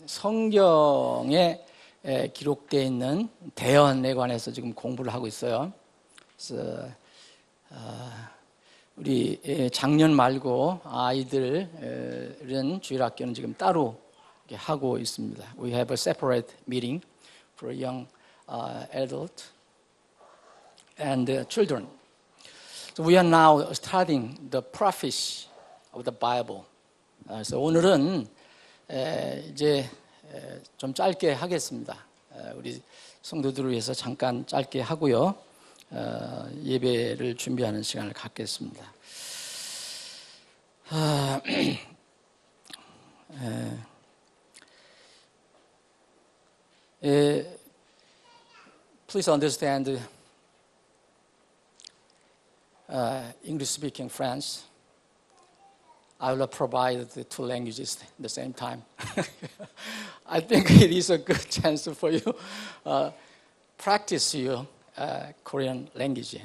성경에 기록되어 있는 대언에 관해서 지금 공부를 하고 있어요. 그래서 우리 작년 말고 아이들은 주일학교는 지금 따로 하고 있습니다. We have a separate meeting for young adult and children. So we are now starting the preface of the Bible. 그래서 오늘은 이제 좀 짧게 하겠습니다. 우리 성도들을 위해서 잠깐 짧게 하고요. 예배를 준비하는 시간을 갖겠습니다. Please understand English-speaking friends. I will provide the two languages at the same time. I think it is a good chance for you practice your Korean language.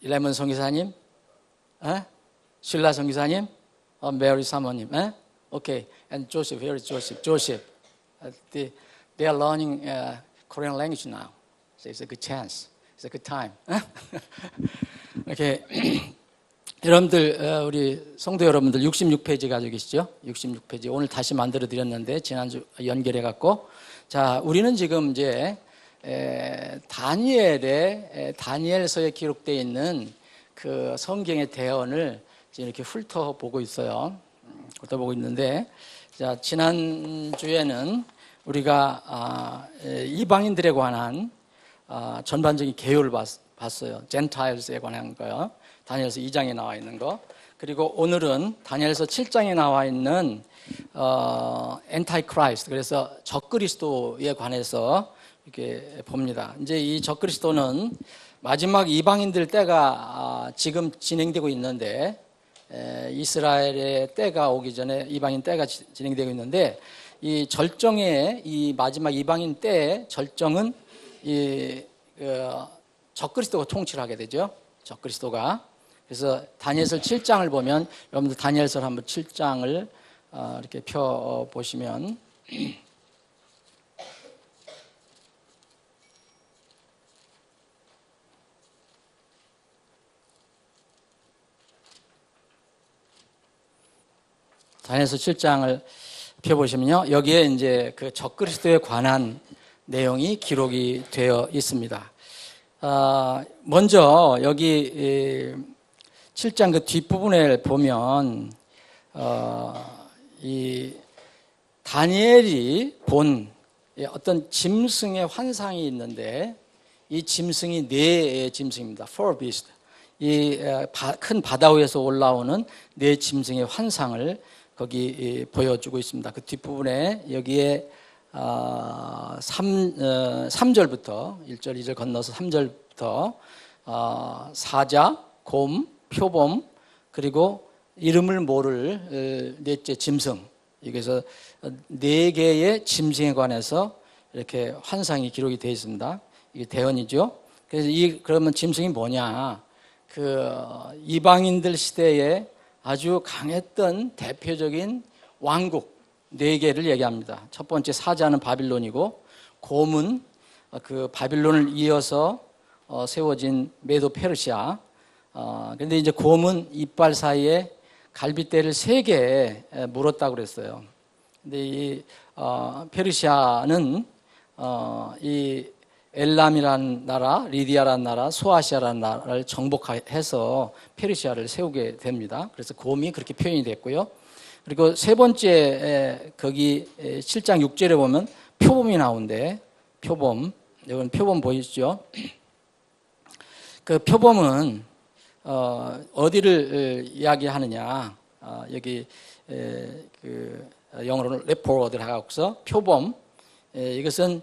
일레몬 선교사님, 신라 선교사님, 메리 사모님, okay, and Joseph, here is Joseph. They are learning Korean language now, so it's a good chance. It's a good time. Okay. 여러분들, 우리 성도 여러분들 66페이지 가지고 계시죠? 66페이지. 오늘 다시 만들어 드렸는데 지난주 연결해 갖고, 자, 우리는 지금 이제 다니엘서에 기록되어 있는 그 성경의 대언을 지금 이렇게 훑어보고 있어요. 훑어보고 있는데, 자, 지난주에는 우리가 이방인들에 관한 전반적인 개요를 봤어요. 젠타일스에 관한 거요. 다니엘서 2장에 나와 있는 거. 그리고 오늘은 다니엘서 7장에 나와 있는 엔타이크라이스트, 그래서 적그리스도에 관해서 이렇게 봅니다. 이제 이 적그리스도는 마지막 이방인들 때가 지금 진행되고 있는데, 이스라엘의 때가 오기 전에 이방인 때가 진행되고 있는데, 이 절정의 이 마지막 이방인 때의 절정은 이 적그리스도가 통치를 하게 되죠. 적그리스도가. 그래서 다니엘서 7장을 보면, 여러분들 다니엘서 한번 7장을 이렇게 펴 보시면, 다니엘서 7장을 펴 보시면요, 여기에 이제 그 적그리스도에 관한 내용이 기록이 되어 있습니다. 먼저 여기 7장 그 뒷부분에 보면 이 다니엘이 본 어떤 짐승의 환상이 있는데, 이 짐승이 네 짐승입니다. Four beasts. 이 큰 바다 위에서 올라오는 네 짐승의 환상을 거기 보여주고 있습니다. 그 뒷부분에 여기에 3절부터 1절, 2절 건너서 3절부터 사자, 곰, 표범, 그리고 이름을 모를 넷째 짐승, 여기서 네 개의 짐승에 관해서 이렇게 환상이 기록이 되어 있습니다. 이게 대언이죠. 그래서 그러면 짐승이 뭐냐? 그 이방인들 시대에 아주 강했던 대표적인 왕국 네 개를 얘기합니다. 첫 번째 사자는 바빌론이고, 곰은 그 바빌론을 이어서 세워진 메도 페르시아. 그런데 이제 곰은 이빨 사이에 갈빗대를 3개 물었다고 그랬어요. 근데 이 페르시아는 이 엘람이라는 나라, 리디아라는 나라, 소아시아라는 나라를 정복해서 페르시아를 세우게 됩니다. 그래서 곰이 그렇게 표현이 됐고요. 그리고 세 번째 거기 7장 6절에 보면 표범이 나오는데, 표범, 이건 표범 보이시죠? 그 표범은 어디를 이야기하느냐? 여기 그 영어로는 레포워드를 하고서 표범, 이것은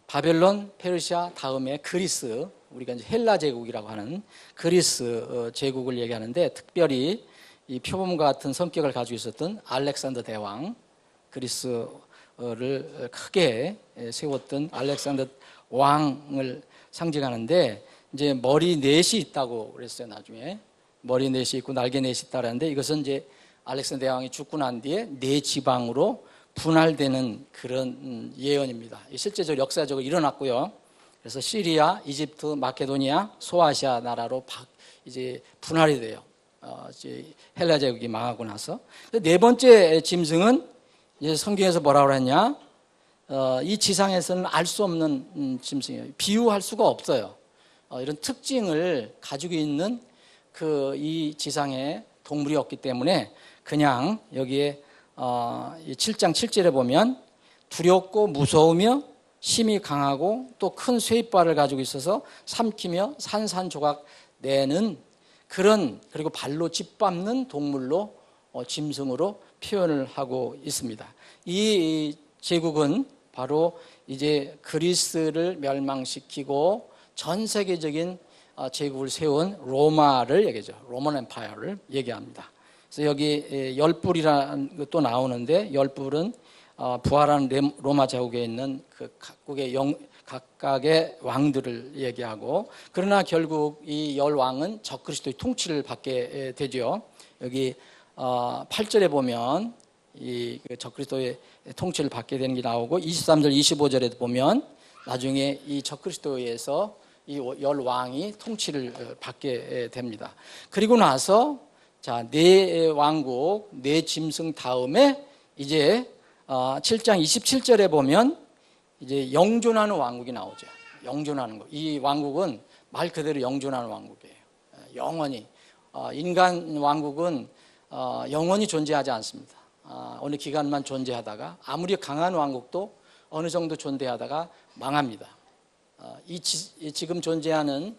바벨론, 페르시아 다음에 그리스, 우리가 이제 헬라 제국이라고 하는 그리스 제국을 얘기하는데, 특별히 이 표범 같은 성격을 가지고 있었던 알렉산더 대왕, 그리스를 크게 세웠던 알렉산더 왕을 상징하는데, 이제 머리 넷이 있다고 그랬어요. 나중에 머리 넷이 있고 날개 넷이 있다는데, 이것은 이제 알렉산더 대왕이 죽고 난 뒤에 네 지방으로 분할되는 그런 예언입니다. 실제적으로 역사적으로 일어났고요. 그래서 시리아, 이집트, 마케도니아, 소아시아 나라로 이제 분할이 돼요. 이제 헬라 제국이 망하고 나서. 네 번째 짐승은 이제 성경에서 뭐라고 했냐? 이 지상에서는 알 수 없는 짐승이에요. 비유할 수가 없어요. 이런 특징을 가지고 있는 이 지상에 동물이 없기 때문에 그냥 여기에 7장 7절에 보면 두렵고 무서우며 힘이 강하고 또 큰 쇠이빨을 가지고 있어서 삼키며 산산조각 내는 그리고 발로 짓밟는 동물로 짐승으로 표현을 하고 있습니다. 이 제국은 바로 이제 그리스를 멸망시키고 전 세계적인 제국을 세운 로마를 얘기하죠. 로만 엠파이어를 얘기합니다. 그래서 여기 열불이라는 것도 나오는데 열불은 부활한 로마 제국에 있는 그 각각의 왕들을 얘기하고 그러나 결국 이 열 왕은 적그리스도의 통치를 받게 되죠. 여기 8절에 보면 이 적그리스도의 통치를 받게 되는 게 나오고 23절 25절에 보면 나중에 이 적그리스도에 의해서 이 열 왕이 통치를 받게 됩니다. 그리고 나서 네 왕국, 네 짐승 다음에 이제 7장 27절에 보면 이제 영존하는 왕국이 나오죠. 영존하는 것. 이 왕국은 말 그대로 영존하는 왕국이에요. 영원히. 인간 왕국은 영원히 존재하지 않습니다. 어느 기간만 존재하다가 아무리 강한 왕국도 어느 정도 존재하다가 망합니다. 지금 존재하는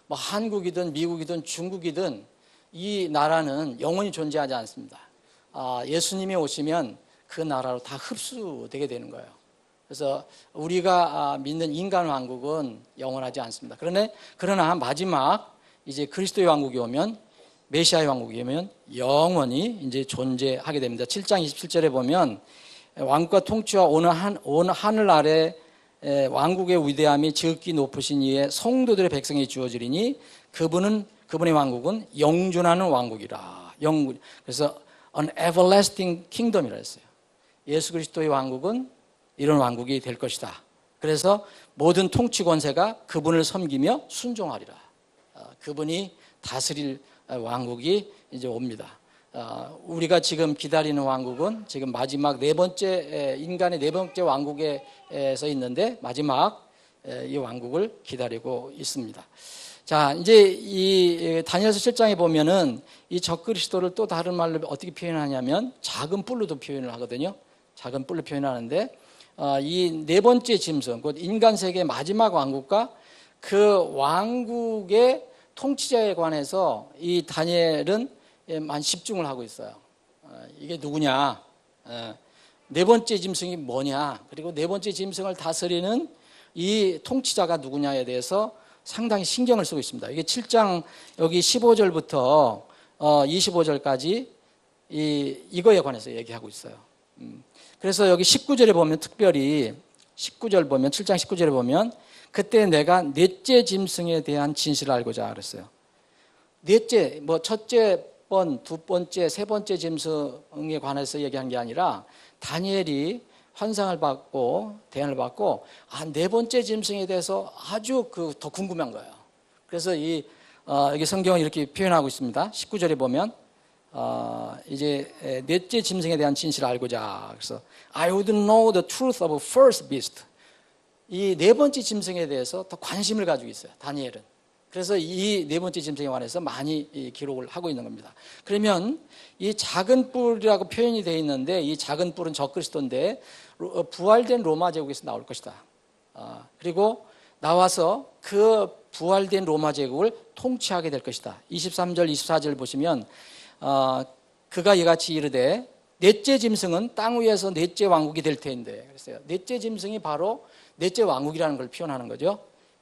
뭐 한국이든 미국이든 중국이든 이 나라는 영원히 존재하지 않습니다. 예수님이 오시면 그 나라로 다 흡수되게 되는 거예요. 그래서 우리가 믿는 인간 왕국은 영원하지 않습니다. 그러나 마지막 이제 그리스도의 왕국이 오면 메시아의 왕국이 오면 영원히 이제 존재하게 됩니다. 7장 27절에 보면 왕국과 통치와 온 하늘 아래 왕국의 위대함이 지극히 높으신 이에 성도들의 백성이 주어지리니 그분의 왕국은 영존하는 왕국이라. 그래서 an everlasting kingdom이라 했어요. 예수 그리스도의 왕국은 이런 왕국이 될 것이다. 그래서 모든 통치 권세가 그분을 섬기며 순종하리라. 그분이 다스릴 왕국이 이제 옵니다. 우리가 지금 기다리는 왕국은 지금 마지막 인간의 네 번째 왕국에서 있는데 마지막 이 왕국을 기다리고 있습니다. 자, 이제 이 다니엘서 7장에 보면은 이 적그리스도를 또 다른 말로 어떻게 표현하냐면 작은 뿔로도 표현을 하거든요. 작은 뿔로 표현하는데 이 네 번째 짐승, 곧 인간 세계의 마지막 왕국과 그 왕국의 통치자에 관해서 이 다니엘은 많이 집중을 하고 있어요. 이게 누구냐? 네 번째 짐승이 뭐냐? 그리고 네 번째 짐승을 다스리는 이 통치자가 누구냐에 대해서 상당히 신경을 쓰고 있습니다. 이게 7장 여기 15절부터 25절까지 이거에 관해서 얘기하고 있어요. 그래서 여기 19절에 보면 특별히 19절 보면 7장 19절에 보면 그때 내가 넷째 짐승에 대한 진실을 알고자 그랬어요. 넷째, 첫째 번, 두 번째, 세 번째 짐승에 관해서 얘기한 게 아니라 다니엘이 환상을 받고 대안을 받고 네 번째 짐승에 대해서 아주 더 궁금한 거예요. 그래서 여기 성경은 이렇게 표현하고 있습니다. 19절에 보면 이제 넷째 짐승에 대한 진실을 알고자. 그래서 I would know the truth of first beast. 이 네 번째 짐승에 대해서 더 관심을 가지고 있어요. 다니엘은. 그래서 이 네 번째 짐승에 관해서 많이 기록을 하고 있는 겁니다. 그러면 이 작은 뿔이라고 표현이 되어 있는데 이 작은 뿔은 적그리스도인데 부활된 로마 제국에서 나올 것이다. 그리고 나와서 그 부활된 로마 제국을 통치하게 될 것이다. 23절, 24절 보시면 그가 이같이 이르되 넷째 짐승은 땅 위에서 넷째 왕국이 될 텐데 그랬어요. 넷째 짐승이 바로 넷째 왕국이라는 걸 표현하는 거죠.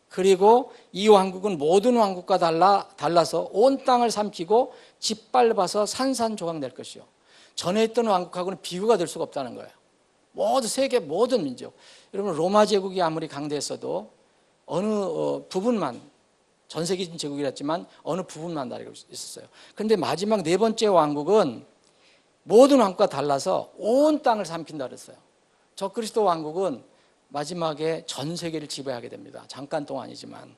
그리고 이 왕국은 모든 왕국과 달라서 온 땅을 삼키고 짓밟아서 산산조각 낼 것이요. 전에 있던 왕국하고는 비교가 될 수가 없다는 거예요. 세계 모든 민족. 여러분 로마 제국이 아무리 강대했어도 어느 부분만 전 세계적인 제국이랬지만 어느 부분만 다르고 있었어요. 그런데 마지막 네 번째 왕국은 모든 왕국과 달라서 온 땅을 삼킨다 그랬어요. 적그리스도 왕국은 마지막에 전 세계를 지배하게 됩니다. 잠깐 동안이지만.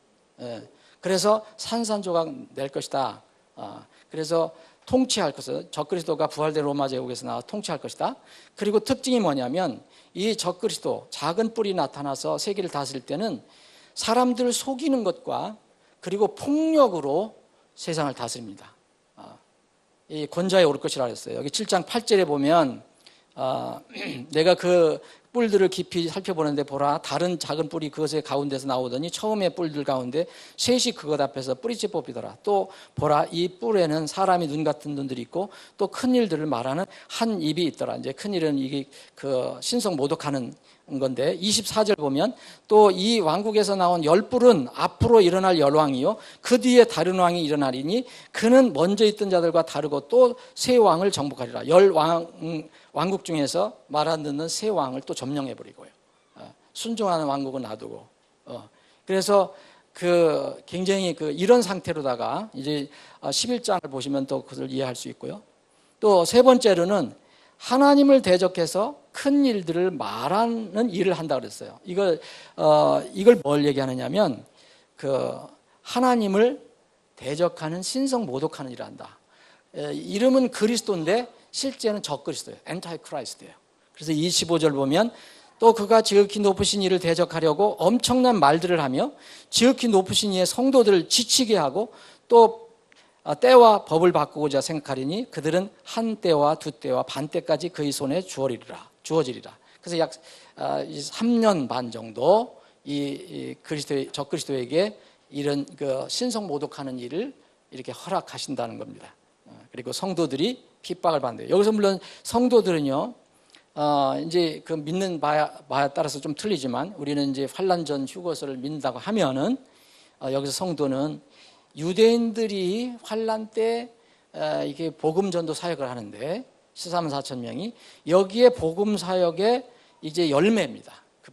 그래서 산산조각 낼 것이다. 그래서 통치할 것을, 적그리스도가 부활된 로마 제국에서 나와 통치할 것이다. 그리고 특징이 뭐냐면 이 적그리스도, 작은 뿔이 나타나서 세계를 다스릴 때는 사람들을 속이는 것과 그리고 폭력으로 세상을 다스립니다. 이 권좌에 오를 것이라 했어요. 여기 7장 8절에 보면 내가 그 뿔들을 깊이 살펴보는데 보라, 다른 작은 뿔이 그것의 가운데서 나오더니 처음에 뿔들 가운데 셋이 그것 앞에서 뿌리째 뽑히더라. 또 보라, 이 뿔에는 사람이 눈 같은 눈들이 있고 또 큰 일들을 말하는 한 입이 있더라. 이제 큰 일은 이게 그 신성 모독하는 건데 24절 보면 또 이 왕국에서 나온 열 뿔은 앞으로 일어날 열왕이요 그 뒤에 다른 왕이 일어나리니 그는 먼저 있던 자들과 다르고 또 새 왕을 정복하리라. 왕국 중에서 말 안 듣는 새 왕을 또 점령해버리고요. 순종하는 왕국은 놔두고. 그래서 그 굉장히 그 이런 상태로다가 이제 11장을 보시면 또 그것을 이해할 수 있고요. 또 세 번째로는 하나님을 대적해서 큰 일들을 말하는 일을 한다 그랬어요. 이걸 뭘 얘기하느냐면 그 하나님을 대적하는 신성 모독하는 일을 한다. 이름은 그리스도인데 실제는 적그리스도예요. 엔타이 크라이스트예요. 그래서 25절 보면 또 그가 지극히 높으신 이를 대적하려고 엄청난 말들을 하며 지극히 높으신 이의 성도들을 지치게 하고 또 때와 법을 바꾸고자 생각하리니 그들은 한 때와 두 때와 반 때까지 그의 손에 주어지리라. 그래서 약 3년 반 정도 이 적그리스도에게 이런 그 신성 모독하는 일을 이렇게 허락하신다는 겁니다. 그리고 성도들이 핍박을 받는대요. 여기서 물론 성도들은요, 이제 그 믿는 바에 따라서 좀 틀리지만 우리는 이제 환란 전 휴거설을 믿는다고 하면은 여기서 성도는 유대인들이 환란 때 이게 복음 전도 사역을 하는데 14만 4천 명이 여기에 복음 사역의 이제 열매입니다. 그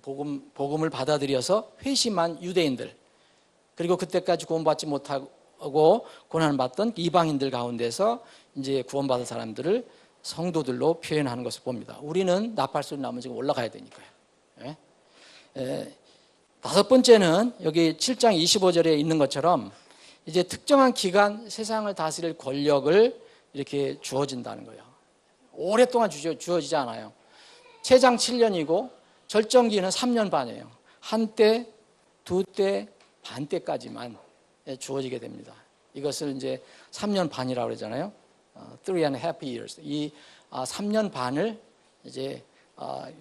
복음을 받아들여서 회심한 유대인들 그리고 그때까지 구원받지 못하고 고난을 받던 이방인들 가운데서 이제 구원받은 사람들을 성도들로 표현하는 것을 봅니다. 우리는 나팔소리 나면 지금 올라가야 되니까요. 다섯 번째는 여기 7장 25절에 있는 것처럼 이제 특정한 기간 세상을 다스릴 권력을 이렇게 주어진다는 거예요. 오랫동안 주어지지 않아요. 최장 7년이고 절정기는 3년 반이에요. 한때, 두 때, 반 때까지만 주어지게 됩니다. 이것을 이제 3년 반이라고 그러잖아요. 3.5 years. 이 3년 반을 이제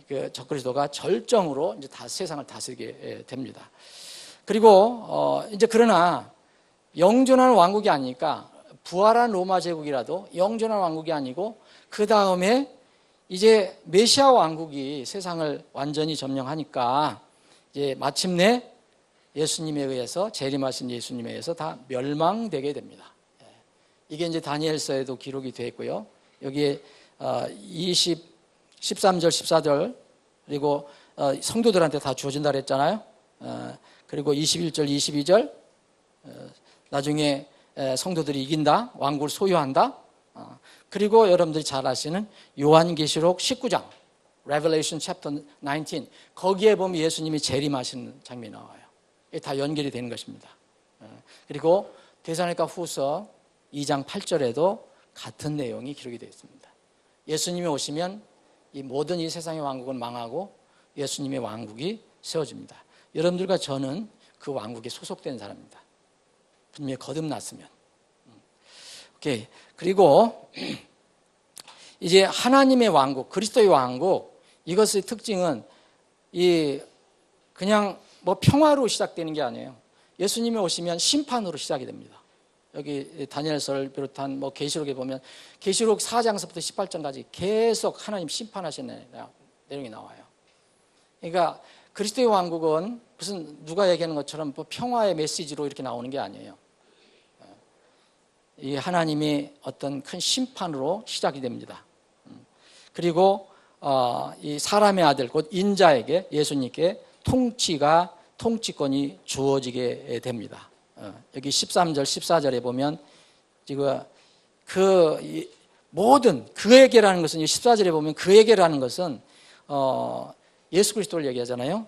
그 적그리스도가 절정으로 이제 다 세상을 다스리게 됩니다. 그리고 이제 그러나 영존한 왕국이 아니니까 부활한 로마 제국이라도 영존한 왕국이 아니고 그 다음에 이제 메시아 왕국이 세상을 완전히 점령하니까 이제 마침내 예수님에 의해서 재림하신 예수님에 의해서 다 멸망되게 됩니다. 이게 이제 다니엘서에도 기록이 되어 있고요. 여기에 13절, 14절 그리고 성도들한테 다 주어진다 그랬잖아요. 그리고 21절, 22절 나중에 성도들이 이긴다, 왕국을 소유한다. 그리고 여러분들이 잘 아시는 요한계시록 19장, Revelation chapter 19 거기에 보면 예수님이 재림하시는 장면이 나와요. 이게 다 연결이 되는 것입니다. 그리고 데살로니가 후서 2장 8절에도 같은 내용이 기록이 되어 있습니다. 예수님이 오시면 이 모든 이 세상의 왕국은 망하고 예수님의 왕국이 세워집니다. 여러분들과 저는 그 왕국에 소속된 사람입니다. 분명히 거듭났으면. 오케이. 그리고 이제 하나님의 왕국, 그리스도의 왕국, 이것의 특징은 이 그냥 뭐 평화로 시작되는 게 아니에요. 예수님이 오시면 심판으로 시작이 됩니다. 여기 다니엘서를 비롯한 뭐 계시록에 보면 계시록 4장서부터 18장까지 계속 하나님 심판하시는 내용이 나와요. 그러니까 그리스도의 왕국은 무슨 누가 얘기하는 것처럼 뭐 평화의 메시지로 이렇게 나오는 게 아니에요. 이 하나님의 어떤 큰 심판으로 시작이 됩니다. 그리고 이 사람의 아들 곧 인자에게 예수님께 통치권이 주어지게 됩니다. 여기 13절 14절에 보면 지금 모든 그에게라는 것은 14절에 보면 그에게라는 것은 예수 그리스도를 얘기하잖아요.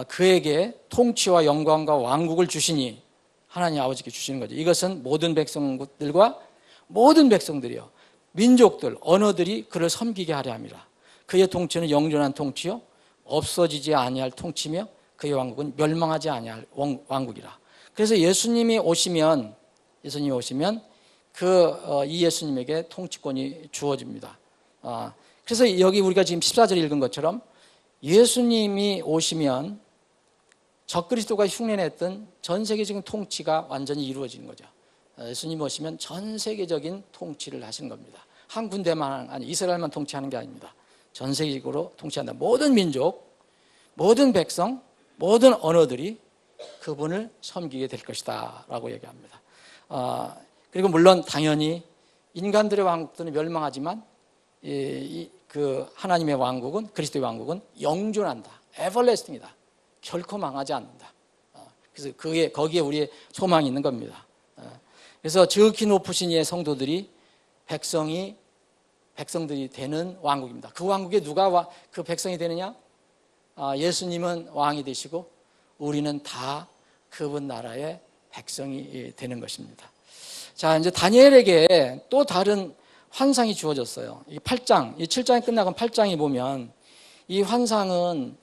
그에게 통치와 영광과 왕국을 주시니 하나님 아버지께 주시는 거죠. 이것은 모든 백성들과 모든 백성들이요, 민족들, 언어들이 그를 섬기게 하려 함이라. 그의 통치는 영존한 통치요, 없어지지 아니할 통치며 그의 왕국은 멸망하지 아니할 왕국이라. 그래서 예수님이 오시면 이 예수님에게 통치권이 주어집니다. 그래서 여기 우리가 지금 14절 읽은 것처럼 예수님이 오시면 적그리스도가 흉내냈던 전 세계적인 통치가 완전히 이루어지는 거죠. 예수님 오시면 전 세계적인 통치를 하시는 겁니다. 한 군데만 아니 이스라엘만 통치하는 게 아닙니다. 전 세계적으로 통치한다. 모든 민족, 모든 백성, 모든 언어들이 그분을 섬기게 될 것이다 라고 얘기합니다. 그리고 물론 당연히 인간들의 왕국들은 멸망하지만 그 하나님의 왕국은, 그리스도의 왕국은 영존한다. 에버래스팅이다. 결코 망하지 않는다. 그래서 거기에 우리의 소망이 있는 겁니다. 그래서 지극히 높으신 이의 성도들이 백성들이 되는 왕국입니다. 그 왕국에 누가 그 백성이 되느냐? 예수님은 왕이 되시고 우리는 다 그분 나라의 백성이 되는 것입니다. 자, 이제 다니엘에게 또 다른 환상이 주어졌어요. 이 8장, 이 7장이 끝나고 8장이 보면 이 환상은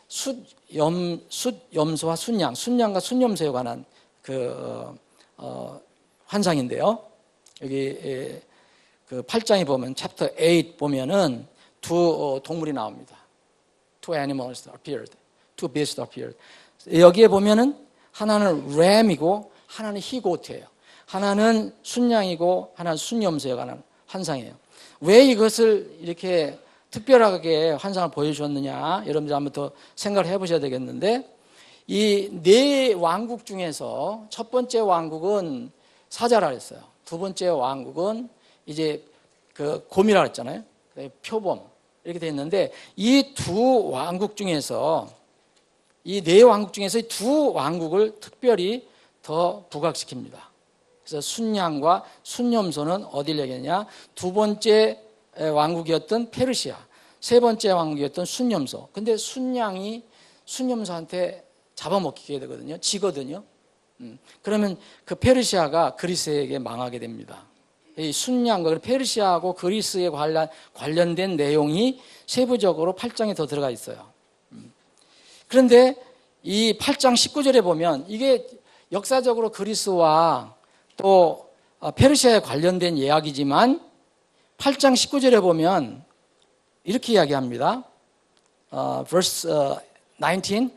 숫염소와 순양과 순염소에 관한 환상인데요. 여기 그 8장에 보면 챕터 8 보면은 두 동물이 나옵니다. Two animals appeared. Two beasts appeared. 여기에 보면은 하나는 램이고 하나는 히고트예요. 하나는 순양이고 하나는 순염소에 관한 환상이에요. 왜 이것을 이렇게 특별하게 환상을 보여주었느냐, 여러분들 한번 더 생각을 해보셔야 되겠는데, 이 네 왕국 중에서 첫 번째 왕국은 사자라 그랬어요. 두 번째 왕국은 이제 그 곰이라 그랬잖아요. 표범 이렇게 돼 있는데, 이 두 왕국 중에서 이 네 왕국 중에서 이 두 왕국을 특별히 더 부각시킵니다. 그래서 순양과 순염소는 어디를 얘기하냐? 두 번째 왕국이었던 페르시아, 세 번째 왕국이었던 순염소. 근데 순양이 순염소한테 잡아먹히게 되거든요. 지거든요. 그러면 그 페르시아가 그리스에게 망하게 됩니다. 이 순양과 페르시아하고 그리스에 관련된 내용이 세부적으로 8장에 더 들어가 있어요. 그런데 이 8장 19절에 보면 이게 역사적으로 그리스와 또 페르시아에 관련된 이야기지만 8장 19절에 보면 이렇게 이야기합니다. verse 19,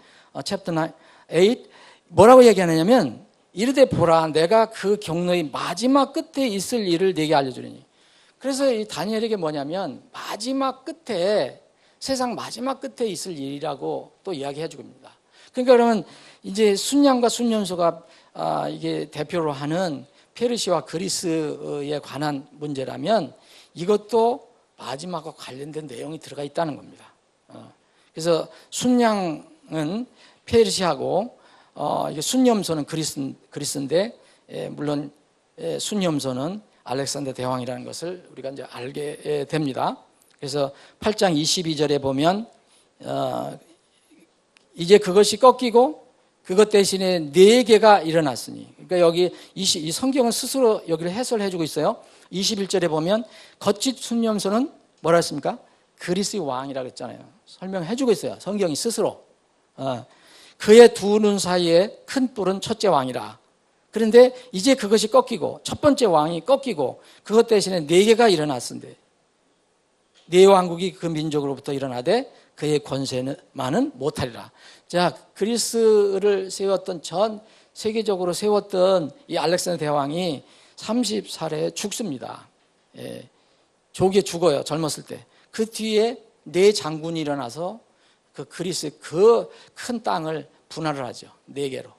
chapter 8 뭐라고 얘기하느냐면, 이르되 보라, 내가 그 경로의 마지막 끝에 있을 일을 네게 알려주리니. 그래서 이 다니엘에게 뭐냐면 마지막 끝에, 세상 마지막 끝에 있을 일이라고 또 이야기해 줍니다. 그러니까 그러면 이제 순양과 순염소가 이게 대표로 하는 페르시아와 그리스에 관한 문제라면 이것도 마지막과 관련된 내용이 들어가 있다는 겁니다. 그래서 순양은 페르시아고 이게 순염소는 그리스인데, 물론 순염소는 알렉산더 대왕이라는 것을 우리가 이제 알게 됩니다. 그래서 8장 22절에 보면 이제 그것이 꺾이고 그것 대신에 네 개가 일어났으니, 그러니까 여기 이 성경은 스스로 여기를 해설해 주고 있어요. 21절에 보면 거짓 순염소는 뭐라 했습니까? 그리스의 왕이라고 했잖아요. 설명해 주고 있어요. 성경이 스스로. 그의 두 눈 사이에 큰 뿔은 첫째 왕이라. 그런데 이제 그것이 꺾이고, 첫 번째 왕이 꺾이고 그것 대신에 네 개가 일어났는데, 네 왕국이 그 민족으로부터 일어나되 그의 권세만은 못하리라. 자, 그리스를 세웠던, 전 세계적으로 세웠던 이 알렉산더 대왕이 30살에 죽습니다. 조기에 죽어요. 젊었을 때. 그 뒤에 네 장군이 일어나서 그 그리스의 그 큰 땅을 분할을 하죠. 네 개로.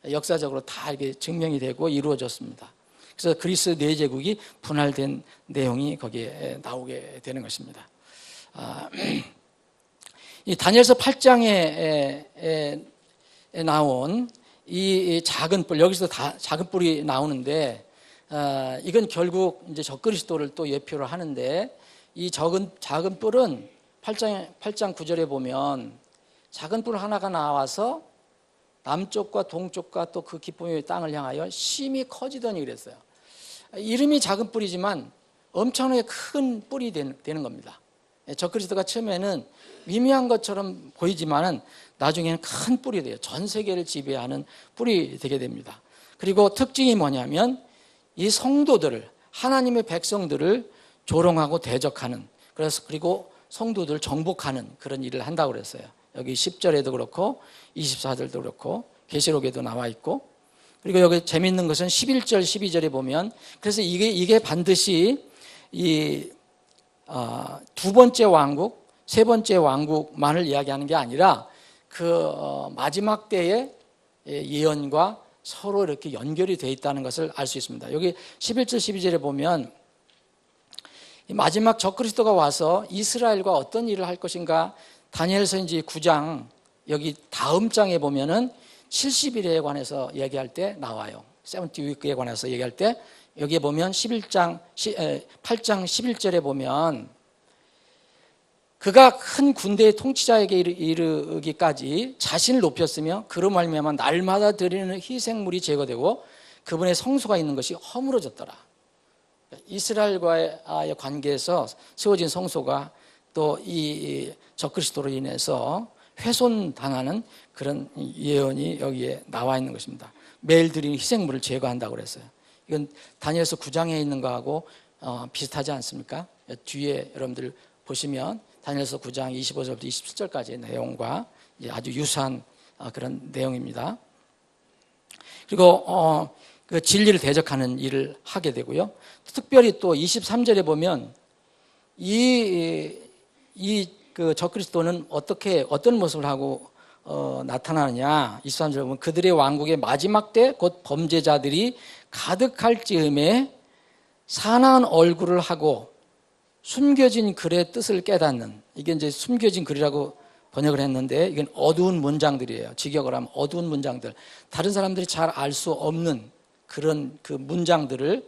역사적으로 다 이렇게 증명이 되고 이루어졌습니다. 그래서 그리스 네 제국이 분할된 내용이 거기에 나오게 되는 것입니다. 이 다니엘서 8장에 나온 이 작은 뿔, 여기서 다 작은 뿔이 나오는데, 이건 결국 이제 적그리스도를 또 예표를 하는데, 이 작은 뿔은 8장 9절에 보면 작은 뿔 하나가 나와서 남쪽과 동쪽과 또 그 기쁨의 땅을 향하여 심히 커지더니 그랬어요. 이름이 작은 뿔이지만 엄청나게 큰 뿔이 되는 겁니다. 적그리스도가 처음에는 미미한 것처럼 보이지만은 나중에는 큰 뿔이 돼요. 전 세계를 지배하는 뿔이 되게 됩니다. 그리고 특징이 뭐냐면 이 성도들을, 하나님의 백성들을 조롱하고 대적하는, 그리고 성도들을 정복하는 그런 일을 한다고 그랬어요. 여기 10절에도 그렇고 24절도 그렇고 계시록에도 나와 있고, 그리고 여기 재미있는 것은 11절 12절에 보면, 그래서 이게 반드시 이 두 번째 왕국, 세 번째 왕국만을 이야기하는 게 아니라 그 마지막 때의 예언과 서로 이렇게 연결이 되어 있다는 것을 알 수 있습니다. 여기 11절 12절에 보면 마지막 적그리스도가 와서 이스라엘과 어떤 일을 할 것인가, 다니엘서 이제 9장 여기 다음 장에 보면은 70일에 관해서 얘기할 때 나와요. 70위크에 관해서 얘기할 때 여기에 보면 8장 11절에 보면 그가 큰 군대의 통치자에게 이르기까지 자신을 높였으며 그로 말미암아 날마다 드리는 희생물이 제거되고 그분의 성소가 있는 것이 허물어졌더라. 이스라엘과의 관계에서 세워진 성소가 또 이 적그리스도로 인해서 훼손당하는 그런 예언이 여기에 나와 있는 것입니다. 매일 드리는 희생물을 제거한다고 그랬어요. 이건 다니엘서 9장에 있는 거하고 비슷하지 않습니까? 뒤에 여러분들 보시면 다니엘서 9장 25절부터 27절까지의 내용과 아주 유사한 그런 내용입니다. 그리고 그 진리를 대적하는 일을 하게 되고요. 특별히 또 23절에 보면 그 적그리스도는 어떤 모습을 하고 나타나느냐. 23절에 보면 그들의 왕국의 마지막 때 곧 범죄자들이 가득할 즈음에 사나운 얼굴을 하고 숨겨진 글의 뜻을 깨닫는, 이게 이제 숨겨진 글이라고 번역을 했는데 이건 어두운 문장들이에요. 직역을 하면 어두운 문장들, 다른 사람들이 잘 알 수 없는 그런 그 문장들을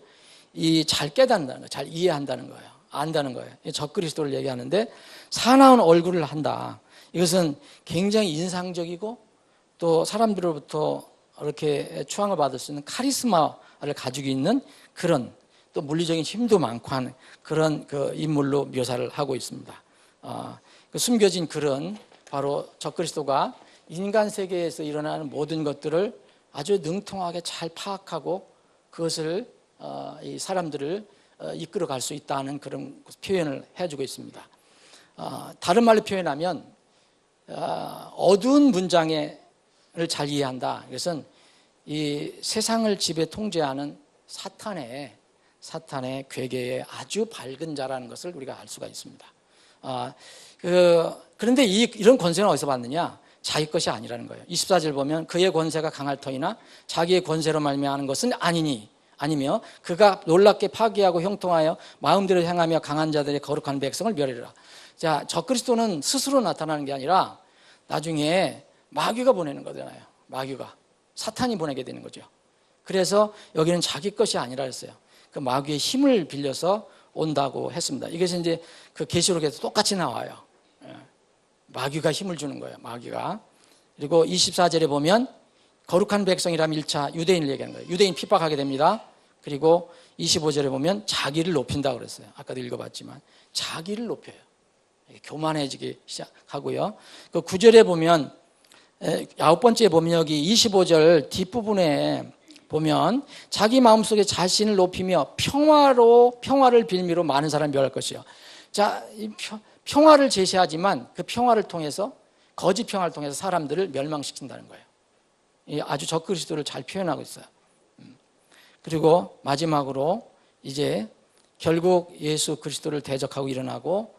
잘 깨닫는다는 거예요. 잘 이해한다는 거예요. 안다는 거예요. 적그리스도를 얘기하는데 사나운 얼굴을 한다. 이것은 굉장히 인상적이고 또 사람들로부터 이렇게 추앙을 받을 수 있는 카리스마를 가지고 있는 그런, 또 물리적인 힘도 많고 하는 그런 그 인물로 묘사를 하고 있습니다. 그 숨겨진 글은 바로 적그리스도가 인간 세계에서 일어나는 모든 것들을 아주 능통하게 잘 파악하고 그것을 이 사람들을 이끌어갈 수 있다는 그런 표현을 해주고 있습니다. 다른 말로 표현하면 어두운 문장을 잘 이해한다. 이것은 이 세상을 지배 통제하는 사탄의 괴계의 아주 밝은 자라는 것을 우리가 알 수가 있습니다. 그런데 이런 권세는 어디서 받느냐? 자기 것이 아니라는 거예요. 24절 보면 그의 권세가 강할 터이나 자기의 권세로 말미암는 것은 아니며 그가 놀랍게 파괴하고 형통하여 마음대로 행하며 강한 자들의 거룩한 백성을 멸하리라. 자, 적그리스도는 스스로 나타나는 게 아니라 나중에 마귀가 보내는 거잖아요. 마귀가, 사탄이 보내게 되는 거죠. 그래서 여기는 자기 것이 아니라 했어요. 그 마귀의 힘을 빌려서 온다고 했습니다. 이것이 이제 그 계시록에서 똑같이 나와요. 마귀가 힘을 주는 거예요. 마귀가. 그리고 24절에 보면 거룩한 백성이라면 1차 유대인을 얘기하는 거예요. 유대인 핍박하게 됩니다. 그리고 25절에 보면 자기를 높인다고 그랬어요. 아까도 읽어봤지만 자기를 높여요. 교만해지기 시작하고요. 그 9절에 보면 9번째에 보면 여기 25절 뒷부분에 보면 자기 마음속에 자신을 높이며 평화를 빌미로 많은 사람이 멸할 것이요. 자, 이 평화를 제시하지만 그 평화를 통해서, 거짓 평화를 통해서 사람들을 멸망시킨다는 거예요. 아주 적그리스도를 잘 표현하고 있어요. 그리고 마지막으로 이제 결국 예수 그리스도를 대적하고 일어나고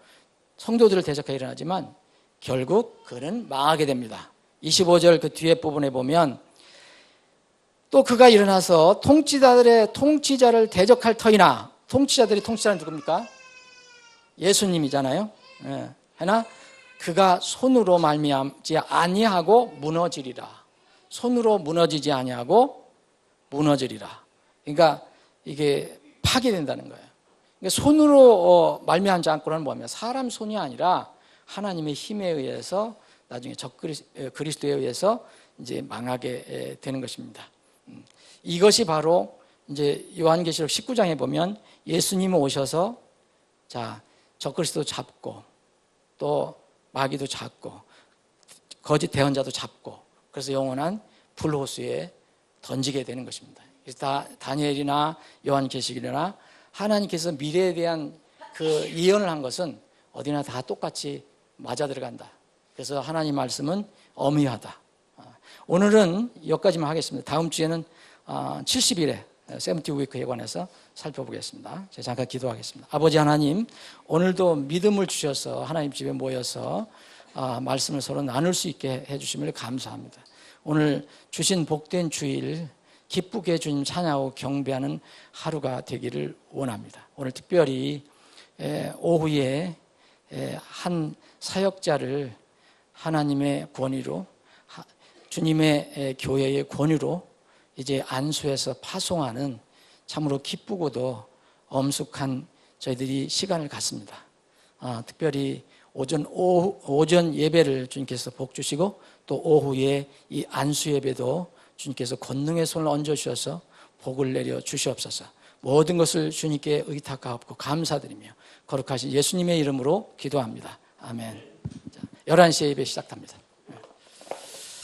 성도들을 대적하고 일어나지만 결국 그는 망하게 됩니다. 25절 그 뒤에 부분에 보면 또 그가 일어나서 통치자를 대적할 터이나, 통치자는 누굽니까? 예수님이잖아요. 하나 그가 손으로 말미암지 아니하고 무너지리라. 손으로 무너지지 아니하고 무너지리라. 그러니까 이게 파괴된다는 거예요. 그러니까 손으로 말미암지 않고는 뭐냐면 사람 손이 아니라 하나님의 힘에 의해서 나중에 그리스도에 의해서 이제 망하게 되는 것입니다. 이것이 바로 이제 요한계시록 19장에 보면 예수님이 오셔서 자, 적그리스도 잡고 또 마귀도 잡고 거짓 대언자도 잡고 그래서 영원한 불호수에 던지게 되는 것입니다. 그래서 다니엘이나 요한계시록이나 하나님께서 미래에 대한 그 예언을 한 것은 어디나 다 똑같이 맞아 들어간다. 그래서 하나님 말씀은 엄의하다. 오늘은 여기까지만 하겠습니다. 다음 주에는 70일에 70위크에 관해서 살펴보겠습니다. 제가 잠깐 기도하겠습니다. 아버지 하나님, 오늘도 믿음을 주셔서 하나님 집에 모여서 말씀을 서로 나눌 수 있게 해주심을 감사합니다. 오늘 주신 복된 주일 기쁘게 주님 찬양하고 경배하는 하루가 되기를 원합니다. 오늘 특별히 오후에 한 사역자를 하나님의 권위로 주님의 교회의 권위로 이제 안수해서 파송하는 참으로 기쁘고도 엄숙한 저희들이 시간을 갖습니다. 특별히 오전 예배를 주님께서 복 주시고 또 오후에 이 안수 예배도 주님께서 권능의 손을 얹어 주셔서 복을 내려 주시옵소서. 모든 것을 주님께 의탁하옵고 감사드리며 거룩하신 예수님의 이름으로 기도합니다. 아멘. 11시에 예배 시작합니다.